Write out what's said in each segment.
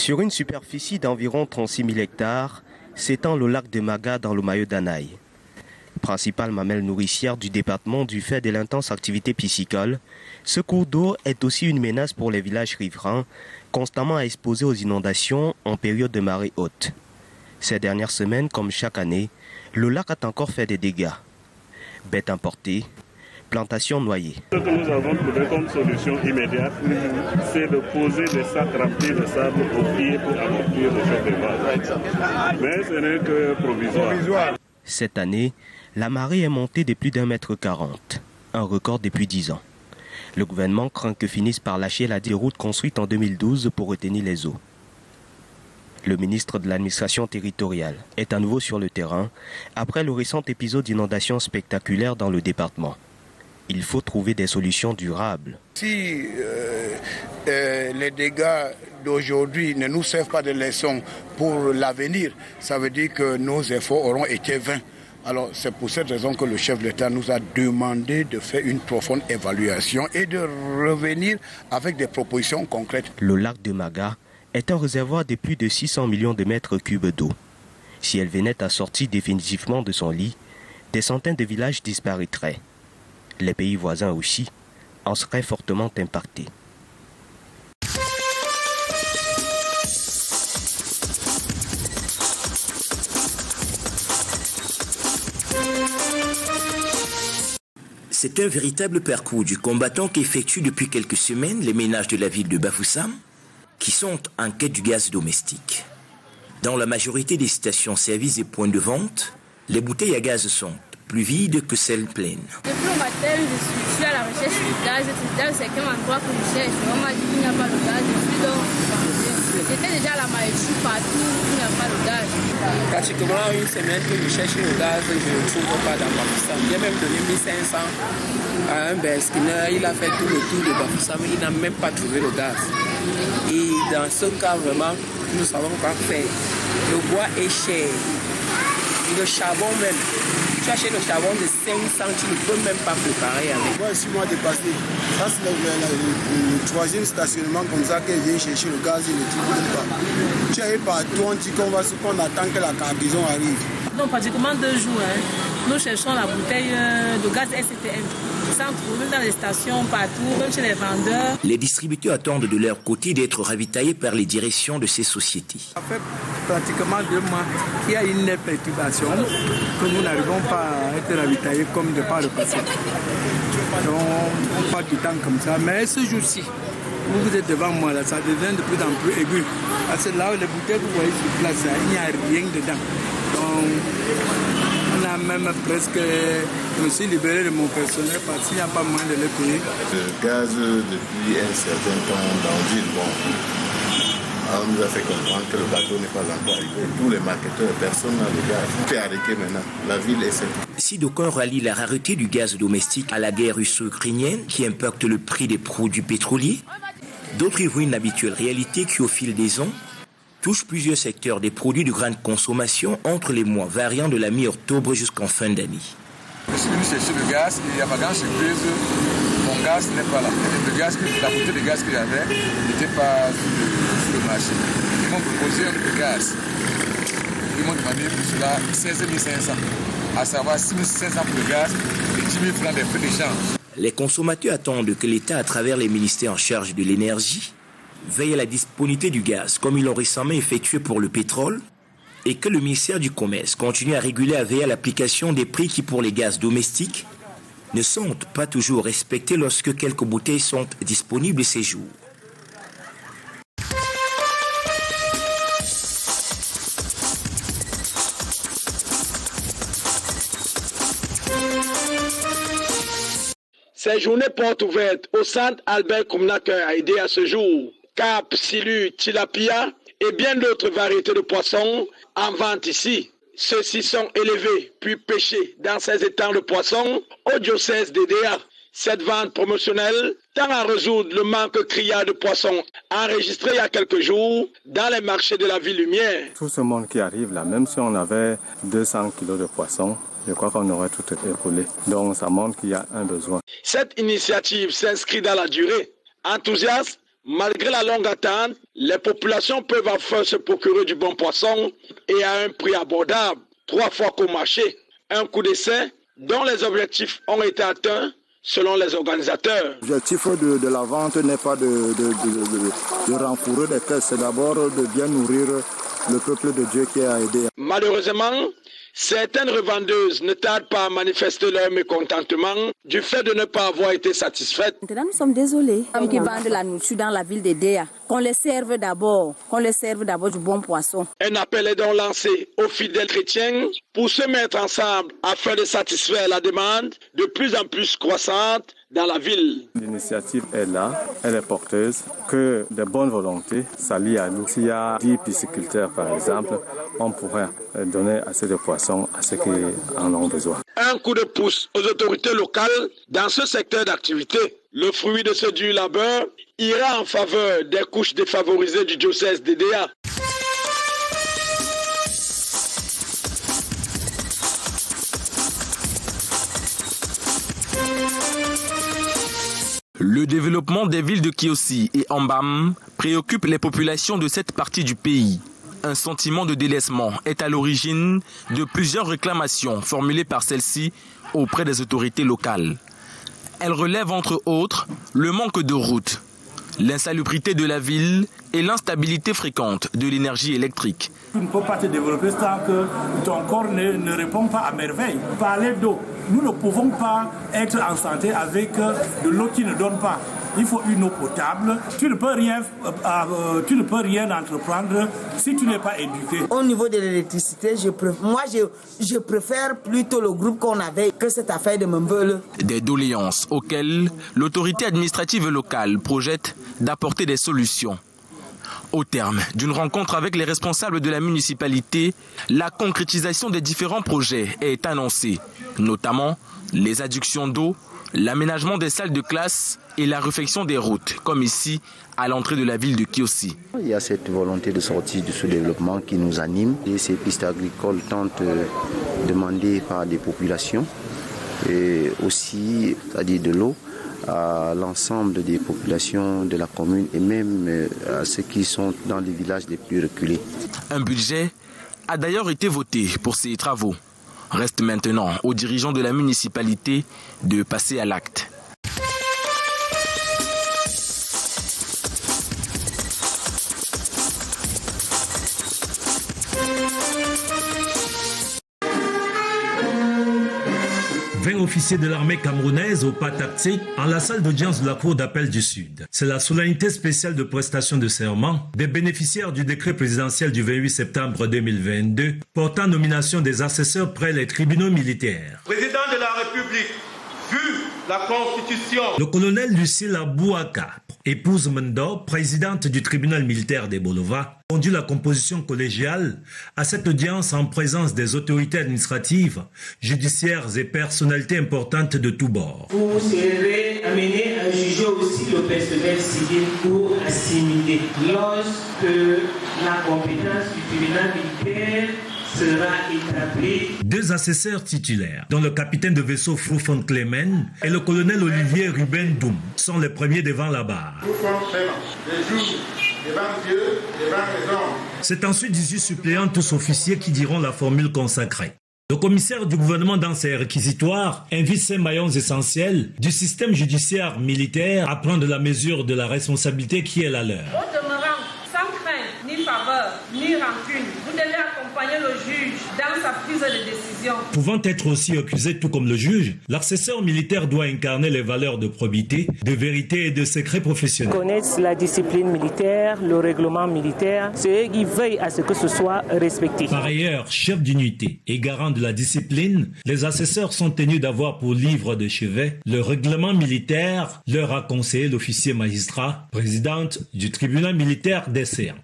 Sur une superficie d'environ 36 000 hectares, s'étend le lac de Maga dans le Mayo d'Anaï. Principale mamelle nourricière du département du fait de l'intense activité piscicole, ce cours d'eau est aussi une menace pour les villages riverains, constamment exposés aux inondations en période de marée haute. Ces dernières semaines, comme chaque année, le lac a encore fait des dégâts. Bêtes importées, plantations noyées. Ce que nous avons trouvé comme solution immédiate, c'est de poser des sacs remplis de sable au pied pour amortir le choc des vagues. Mais ce n'est que provisoire. Cette année, la marée est montée de plus d'1,40 m, un record depuis 10 ans. Le gouvernement craint que finisse par lâcher la route construite en 2012 pour retenir les eaux. Le ministre de l'administration territoriale est à nouveau sur le terrain après le récent épisode d'inondation spectaculaire dans le département. Il faut trouver des solutions durables. Si les dégâts d'aujourd'hui ne nous servent pas de leçon pour l'avenir, ça veut dire que nos efforts auront été vains. Alors c'est pour cette raison que le chef de l'État nous a demandé de faire une profonde évaluation et de revenir avec des propositions concrètes. Le lac de Maga est un réservoir de plus de 600 millions de mètres cubes d'eau. Si elle venait à sortir définitivement de son lit, des centaines de villages disparaîtraient. Les pays voisins aussi en seraient fortement impactés. C'est un véritable parcours du combattant qu'effectuent depuis quelques semaines les ménages de la ville de Bafoussam qui sont en quête du gaz domestique. Dans la majorité des stations-service et points de vente, les bouteilles à gaz sont plus vides que celles pleines. Depuis le matin, je suis à la recherche du gaz. C'est dans certains endroits que je cherche. On m'a dit qu'il n'y a pas de gaz. J'étais déjà à la Maïchou partout, il n'y a pas de gaz. Pratiquement une semaine que je cherche le gaz, je ne trouve pas dans Bafoussam. J'ai même donné 1500 à un besquineur. Il a fait tout le tour de Bafoussam. Il n'a même pas trouvé le gaz. Et dans ce cas, vraiment, nous savons quoi faire. Le bois est cher. Le charbon même. Tu achètes le charbon de 500, tu ne peux même pas préparer avec. Moi, 6 mois dépassé. Ça, c'est le troisième stationnement comme ça que vient chercher le gaz et ne trouve même pas. Tu arrives partout, on dit qu'on attend que la cargaison arrive. Donc, pratiquement 2 jours, nous cherchons la bouteille de gaz STM. Ça, on trouve même dans les stations, partout, même chez les vendeurs. Les distributeurs attendent de leur côté d'être ravitaillés par les directions de ces sociétés. Ça fait pratiquement 2 mois qu'il y a une perturbation que nous n'arrivons pas à être ravitaillés comme de par le passé. Donc, on part du temps comme ça. Mais ce jour-ci, vous êtes devant moi, là, ça devient de plus en plus aigu. Parce que là, les bouteilles que vous voyez sur place, là, il n'y a rien dedans. Donc, on a même presque... Je me suis libéré de mon personnel parce qu'il n'y a pas moyen de les payer. Le gaz, depuis un certain temps dans le ville, on nous a fait comprendre que le bateau n'est pas encore arrivé. Tous les marketeurs, personne n'a le gaz. Tout est arrêté maintenant. La ville est sèche. Si d'aucuns rallient la rareté du gaz domestique à la guerre russo-ukrainienne qui impacte le prix des produits pétroliers, d'autres y voient une habituelle réalité qui, au fil des ans, touche plusieurs secteurs des produits de grande consommation entre les mois variant de la mi-octobre jusqu'en fin d'année. Je suis venu chercher le gaz et il y a ma grande surprise, mon gaz n'est pas là. La bouteille de gaz qu'il y avait n'était pas sur le marché. Ils m'ont proposé un peu de gaz. Ils m'ont demandé pour cela 16 500, à savoir 6 500 pour le gaz et 10 000 francs des frais d'échange. Les consommateurs attendent que l'État, à travers les ministères en charge de l'énergie, veille à la disponibilité du gaz, comme ils l'ont récemment effectué pour le pétrole, et que le ministère du Commerce continue à réguler à veiller à l'application des prix qui, pour les gaz domestiques, ne sont pas toujours respectés lorsque quelques bouteilles sont disponibles ces jours. Ces journées portes ouvertes au centre Albert Koumnaker a aidé à ce jour. Carpe, silu, tilapia et bien d'autres variétés de poissons en vente ici. Ceux-ci sont élevés puis pêchés dans ces étangs de poissons au diocèse d'Edea. Cette vente promotionnelle tend à résoudre le manque criard de poissons enregistré il y a quelques jours dans les marchés de la ville Lumière. Tout ce monde qui arrive là, même si on avait 200 kilos de poissons, je crois qu'on aurait tout écoulé. Donc ça montre qu'il y a un besoin. Cette initiative s'inscrit dans la durée. Enthousiastes, Malgré la longue attente, les populations peuvent enfin se procurer du bon poisson et à un prix abordable, 3 fois qu'au marché. Un coup d'essai dont les objectifs ont été atteints selon les organisateurs. L'objectif de la vente n'est pas de renflouer les caisses, c'est d'abord de bien nourrir le peuple de Dieu qui a aidé. Malheureusement, certaines revendeuses ne tardent pas à manifester leur mécontentement du fait de ne pas avoir été satisfaites. Maintenant, nous sommes désolés. Les femmes qui vendent la nourriture dans la ville de Déa, qu'on les serve d'abord du bon poisson. Un appel est donc lancé aux fidèles chrétiens pour se mettre ensemble afin de satisfaire la demande de plus en plus croissante dans la ville. L'initiative est là, elle est porteuse, que de bonnes volontés s'allient à nous. S'il y a 10 pisciculteurs par exemple, on pourrait donner assez de poissons à ceux qui en ont besoin. Un coup de pouce aux autorités locales dans ce secteur d'activité. Le fruit de ce dur labeur ira en faveur des couches défavorisées du diocèse de Déa. Le développement des villes de Kiossi et Ambam préoccupe les populations de cette partie du pays. Un sentiment de délaissement est à l'origine de plusieurs réclamations formulées par celles-ci auprès des autorités locales. Elles relèvent entre autres le manque de routes, l'insalubrité de la ville et l'instabilité fréquente de l'énergie électrique. Tu ne peux pas te développer sans que ton corps ne répond pas à merveille. Parler d'eau, nous ne pouvons pas être en santé avec de l'eau qui ne donne pas. Il faut une eau potable. Tu ne peux rien entreprendre si tu n'es pas éduqué. Au niveau de l'électricité, je préfère plutôt le groupe qu'on avait que cette affaire de Membele. Des doléances auxquelles l'autorité administrative locale projette d'apporter des solutions. Au terme d'une rencontre avec les responsables de la municipalité, la concrétisation des différents projets est annoncée, notamment les adductions d'eau, l'aménagement des salles de classe et la réfection des routes, comme ici à l'entrée de la ville de Kiossi. Il y a cette volonté de sortie du sous-développement qui nous anime et ces pistes agricoles tant demandées par des populations et aussi, c'est-à-dire de l'eau, à l'ensemble des populations de la commune et même à ceux qui sont dans les villages les plus reculés. Un budget a d'ailleurs été voté pour ces travaux. Reste maintenant aux dirigeants de la municipalité de passer à l'acte. Officiers de l'armée camerounaise au Pataptse en la salle d'audience de la Cour d'appel du Sud. C'est la solennité spéciale de prestation de serment des bénéficiaires du décret présidentiel du 28 septembre 2022 portant nomination des assesseurs près les tribunaux militaires. Président de la République, vu la Constitution. Le colonel Lucille Abouaka, épouse Mendor, présidente du tribunal militaire des Bolova, conduit la composition collégiale à cette audience en présence des autorités administratives, judiciaires et personnalités importantes de tous bords. Vous serez amené à juger aussi le personnel civil pour assimiler. Lorsque la compétence du tribunal militaire sera établie. 2 assesseurs titulaires, dont le capitaine de vaisseau Froufon Clémen et le colonel Olivier Ruben Doum, sont les premiers devant la barre. Nous sommes vraiment des jours devant Dieu, devant les hommes. C'est ensuite 18 suppléants, tous officiers, qui diront la formule consacrée. Le commissaire du gouvernement dans ses réquisitoires invite ces maillons essentiels du système judiciaire militaire à prendre la mesure de la responsabilité qui est la leur. Au demeurant, sans crainte, ni faveur, ni rancune, vous devez accompagner le juge dans sa prise de décision. Pouvant être aussi accusé tout comme le juge, l'assesseur militaire doit incarner les valeurs de probité, de vérité et de secret professionnel. Connaître la discipline militaire, le règlement militaire, c'est eux qui veillent à ce que ce soit respecté. Par ailleurs, chef d'unité et garant de la discipline, les assesseurs sont tenus d'avoir pour livre de chevet le règlement militaire, leur a conseillé l'officier magistrat, présidente du tribunal militaire d'Esséan.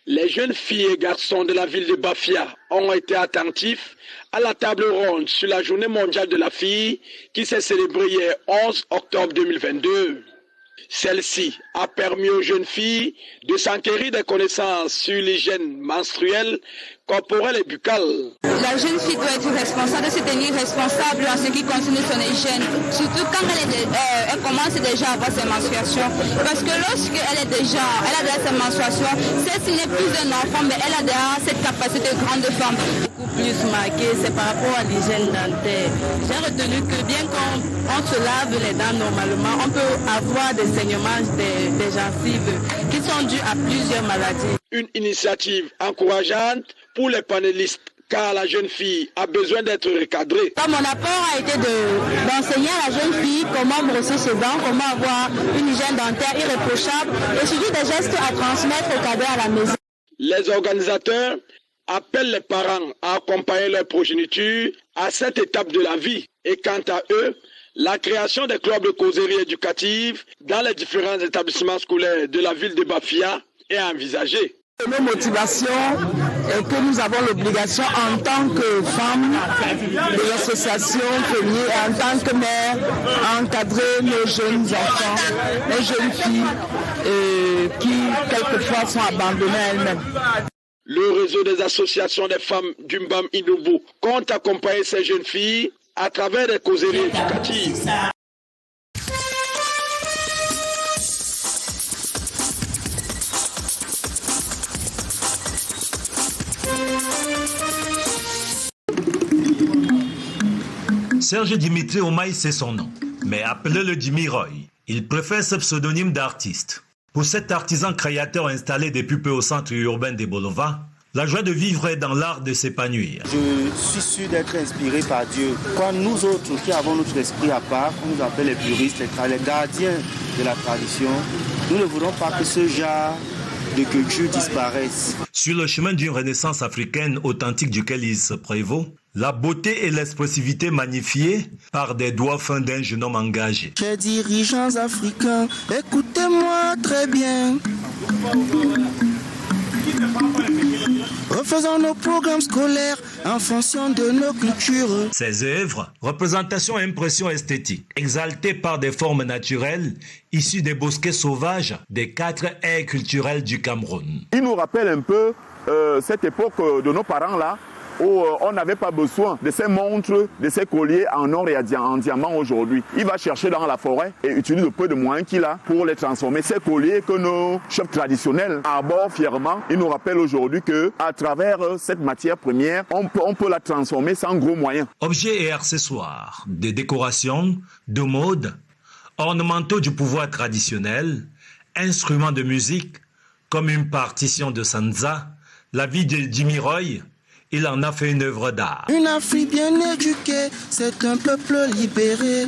Les jeunes filles et garçons de la ville de Bafia ont été attentifs à la table ronde sur la journée mondiale de la fille qui s'est célébrée hier 11 octobre 2022. Celle-ci a permis aux jeunes filles de s'enquérir des connaissances sur l'hygiène menstruelle corporelle et buccale. La jeune fille doit être responsable, de se tenir responsable en ce qui concerne son hygiène, surtout quand elle commence déjà à avoir ses menstruations. Parce que lorsqu'elle a déjà ses menstruations, celle-ci n'est plus un enfant, mais elle a déjà cette capacité de grande femme. Beaucoup plus marqué, c'est par rapport à l'hygiène dentaire. J'ai retenu que bien qu'on se lave les dents normalement, on peut avoir des saignements des gencives qui sont dus à plusieurs maladies. Une initiative encourageante pour les panélistes, car la jeune fille a besoin d'être recadrée. Mon apport a été d'enseigner à la jeune fille comment brosser ses dents, comment avoir une hygiène dentaire irréprochable et surtout des gestes à transmettre au cadet à la maison. Les organisateurs appellent les parents à accompagner leur progéniture à cette étape de la vie. Et quant à eux, la création des clubs de causerie éducative dans les différents établissements scolaires de la ville de Bafia est envisagée. Nos motivations et que nous avons l'obligation en tant que femmes de l'association féminine et en tant que mère encadrer nos jeunes enfants, les jeunes filles qui quelquefois sont abandonnées à elles-mêmes. Le réseau des associations des femmes d'Umbam Inubu compte accompagner ces jeunes filles à travers des causeries éducatives. Serge Dimitri Omaï, c'est son nom, mais appelez-le Jimmy Roy. Il préfère ce pseudonyme d'artiste. Pour cet artisan créateur installé depuis peu au centre urbain de Bolova, la joie de vivre est dans l'art de s'épanouir. Je suis sûr d'être inspiré par Dieu. Quand nous autres qui avons notre esprit à part, on nous appelle les puristes, les gardiens de la tradition, nous ne voulons pas que ce genre de culture disparaisse. Sur le chemin d'une renaissance africaine authentique duquel il se prévaut, la beauté et l'expressivité magnifiées par des doigts fins d'un jeune homme engagé. Chers dirigeants africains, écoutez-moi très bien. Refaisons nos programmes scolaires en fonction de nos cultures. Ces œuvres, représentations et impressions esthétiques, exaltées par des formes naturelles, issues des bosquets sauvages des 4 aires culturelles du Cameroun. Il nous rappelle un peu cette époque de nos parents là, où on n'avait pas besoin de ces montres, de ces colliers en or et en diamant aujourd'hui. Il va chercher dans la forêt et utilise le peu de moyens qu'il a pour les transformer. Ces colliers que nos chefs traditionnels arborent fièrement, ils nous rappellent aujourd'hui qu'à travers cette matière première, on peut la transformer sans gros moyens. Objets et accessoires, de décoration, de mode, ornementaux du pouvoir traditionnel, instruments de musique, comme une partition de Sanza, la vie de Jimmy Roy, il en a fait une œuvre d'art. Une Afrique bien éduquée, c'est un peuple libéré.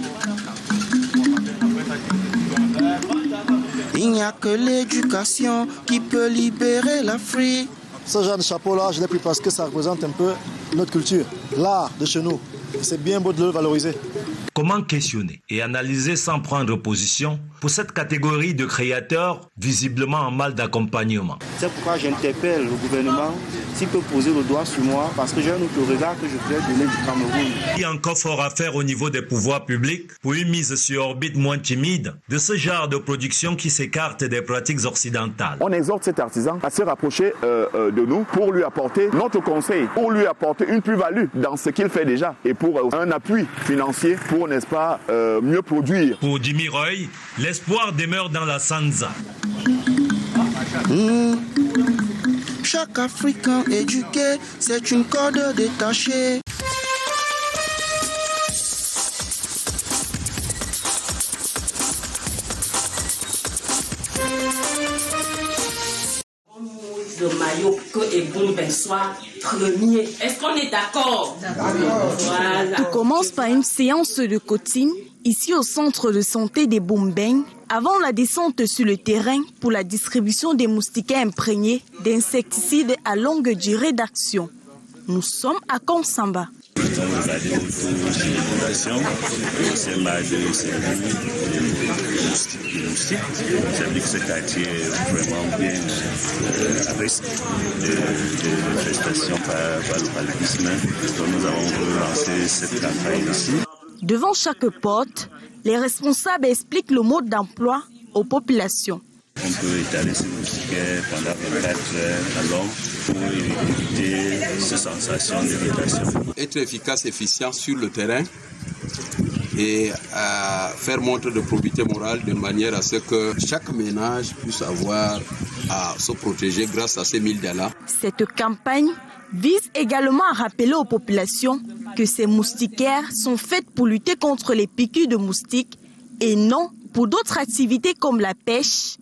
Il n'y a que l'éducation qui peut libérer l'Afrique. Ce genre de chapeau-là, je l'ai pris parce que ça représente un peu notre culture, l'art de chez nous. C'est bien beau de le valoriser. Comment questionner et analyser sans prendre position pour cette catégorie de créateurs visiblement en mal d'accompagnement? C'est pourquoi j'interpelle le gouvernement s'il peut poser le doigt sur moi parce que j'ai un autre regard que je voulais donner du Cameroun. Il y a encore fort à faire au niveau des pouvoirs publics pour une mise sur orbite moins timide de ce genre de production qui s'écarte des pratiques occidentales. On exhorte cet artisan à se rapprocher de nous pour lui apporter notre conseil, pour lui apporter une plus-value dans ce qu'il fait déjà et pour un appui financier pour, n'est-ce pas, mieux produire. Pour Jimmy Roy, l'espoir demeure dans la Sanza. Chaque Africain éduqué, c'est une corde détachée. Le maillot que Ebumben soit premier. Est-ce qu'on est d'accord? Voilà. On commence par une séance de coaching ici au centre de santé des Bumbeng avant la descente sur le terrain pour la distribution des moustiquaires imprégnés d'insecticides à longue durée d'action. Nous sommes à Konsamba. Nous avons regardé autour sur les populations, c'est mal de cellules, de moustiques. Ça veut dire que ce quartier est vraiment bien à risque de infestation par le paludisme. Donc nous avons lancé cette campagne ici. Devant chaque porte, les responsables expliquent le mode d'emploi aux populations. On peut étaler ces moustiquaires pendant 24 heures à l'homme pour éviter ces sensations d'irritation. Être efficace, efficient sur le terrain et faire montre de probité morale de manière à ce que chaque ménage puisse avoir à se protéger grâce à ces 1000 $. Cette campagne vise également à rappeler aux populations que ces moustiquaires sont faites pour lutter contre les piqûres de moustiques et non pour d'autres activités comme la pêche,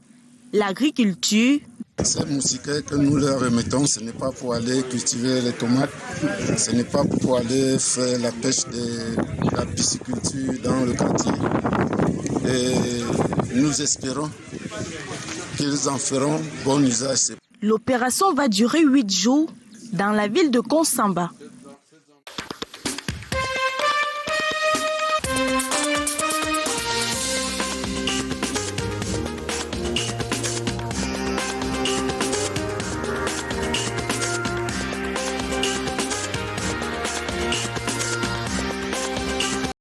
l'agriculture. Ces moustiquaires que nous leur remettons, ce n'est pas pour aller cultiver les tomates, ce n'est pas pour aller faire la pêche de la pisciculture dans le quartier. Et nous espérons qu'ils en feront bon usage. L'opération va durer 8 jours dans la ville de Konsamba.